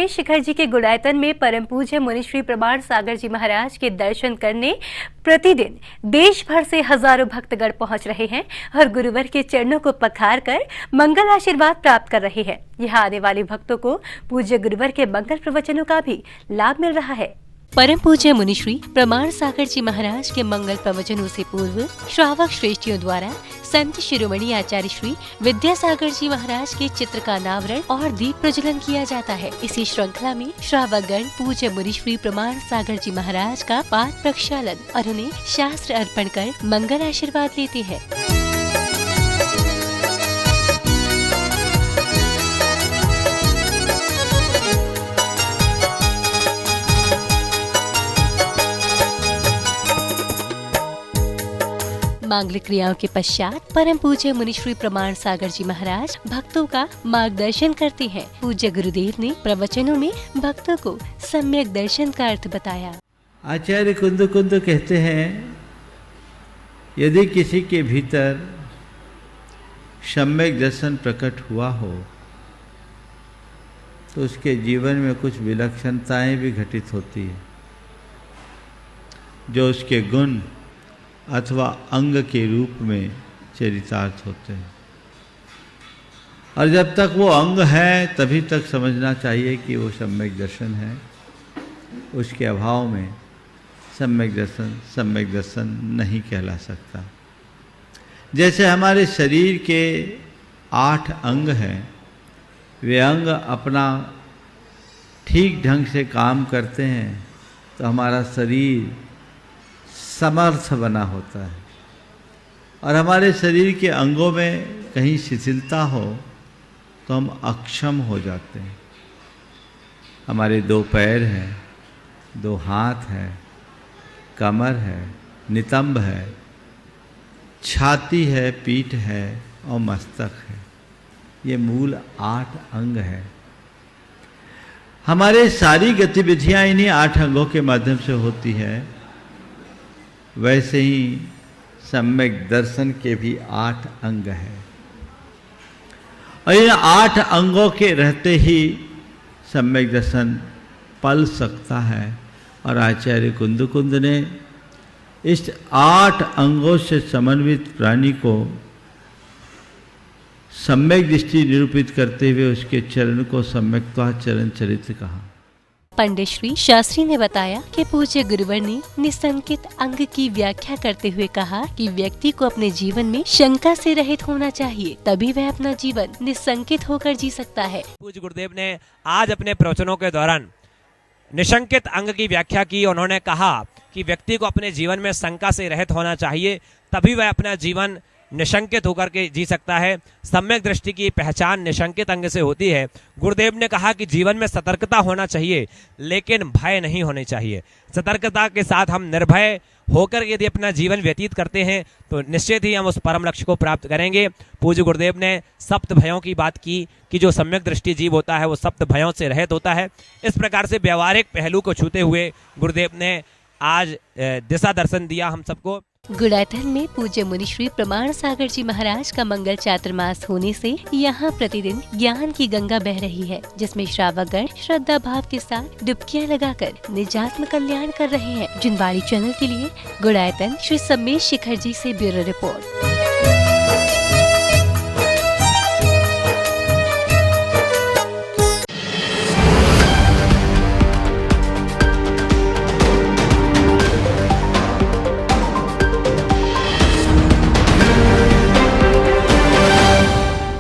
सम्मेश शिखर जी के गुड़ायतन में परम पूज्य मुनिश्री प्रमाण सागर जी महाराज के दर्शन करने प्रतिदिन देश भर से हजारों भक्तगण पहुंच रहे हैं और गुरुवर के चरणों को पखार कर मंगल आशीर्वाद प्राप्त कर रहे हैं। यहाँ आने वाले भक्तों को पूज्य गुरुवर के मंगल प्रवचनों का भी लाभ मिल रहा है। परम पूज्य मुनिश्री प्रमाण सागर जी महाराज के मंगल प्रवचनों से पूर्व श्रावक श्रेष्ठियों द्वारा संत शिरोमणि आचार्य श्री विद्यासागर जी महाराज के चित्र का अनावरण और दीप प्रज्वलन किया जाता है। इसी श्रृंखला में श्रावक गण पूज्य मुनिश्री प्रमाण सागर जी महाराज का पाठ प्रक्षालन और उन्हें शास्त्र अर्पण कर मंगल आशीर्वाद लेते हैं। मांगलिक क्रियाओं के पश्चात परम पूज्य मुनिश्री प्रमाण सागर जी महाराज भक्तों का मार्गदर्शन करते हैं। पूज्य गुरुदेव ने प्रवचनों में भक्तों को सम्यक दर्शन का अर्थ बताया। आचार्य कुंद कहते हैं, यदि किसी के भीतर सम्यक दर्शन प्रकट हुआ हो तो उसके जीवन में कुछ विलक्षणताएं भी घटित होती है, जो उसके गुण अथवा अंग के रूप में चरितार्थ होते हैं। और जब तक वो अंग है तभी तक समझना चाहिए कि वो सम्यक दर्शन है। उसके अभाव में सम्यक दर्शन नहीं कहला सकता। जैसे हमारे शरीर के 8 अंग हैं, वे अंग अपना ठीक ढंग से काम करते हैं तो हमारा शरीर समर्थ बना होता है। और हमारे शरीर के अंगों में कहीं शिथिलता हो तो हम अक्षम हो जाते हैं। हमारे 2 पैर हैं, 2 हाथ हैं, कमर है, नितंब है, छाती है, पीठ है और मस्तक है। ये मूल 8 अंग है। हमारे सारी गतिविधियां इन्हीं 8 अंगों के माध्यम से होती है। वैसे ही सम्यक दर्शन के भी 8 अंग हैं और इन 8 अंगों के रहते ही सम्यक दर्शन पल सकता है। और आचार्य कुंद ने इस 8 अंगों से समन्वित प्राणी को सम्यक दृष्टि निरूपित करते हुए उसके चरण को सम्यक्त्वा चरण चरित्र कहा। पंडित श्री शास्त्री ने बताया कि पूज्य गुरुवर ने निसंकित अंग की व्याख्या करते हुए कहा कि व्यक्ति को अपने जीवन में शंका से रहित होना चाहिए, तभी वह अपना जीवन निसंकित होकर जी सकता है। पूज्य गुरुदेव ने आज अपने प्रवचनों के दौरान निसंकित अंग की व्याख्या की। उन्होंने कहा कि व्यक्ति को अपने जीवन में शंका से रहित होना चाहिए, तभी वह अपना जीवन निशंकित होकर के जी सकता है। सम्यक दृष्टि की पहचान निशंकित अंग से होती है। गुरुदेव ने कहा कि जीवन में सतर्कता होना चाहिए, लेकिन भय नहीं होनी चाहिए। सतर्कता के साथ हम निर्भय होकर यदि अपना जीवन व्यतीत करते हैं तो निश्चित ही हम उस परम लक्ष्य को प्राप्त करेंगे। पूज्य गुरुदेव ने सप्त भयों की बात की कि जो सम्यक दृष्टि जीव होता है वो सप्त भयों से रहित होता है। इस प्रकार से व्यवहारिक पहलू को छूते हुए गुरुदेव ने आज दिशा दर्शन दिया हम सबको। गुड़ायतन में पूज्य मुनिश्री प्रमाण सागर जी महाराज का मंगल चातुर्मास होने से यहाँ प्रतिदिन ज्ञान की गंगा बह रही है, जिसमें श्रावकगण श्रद्धा भाव के साथ डुबकियां लगाकर निजात्म कल्याण कर रहे हैं। जिनवाड़ी चैनल के लिए गुड़ायतन श्री सम्मेश शिखर जी से ब्यूरो रिपोर्ट।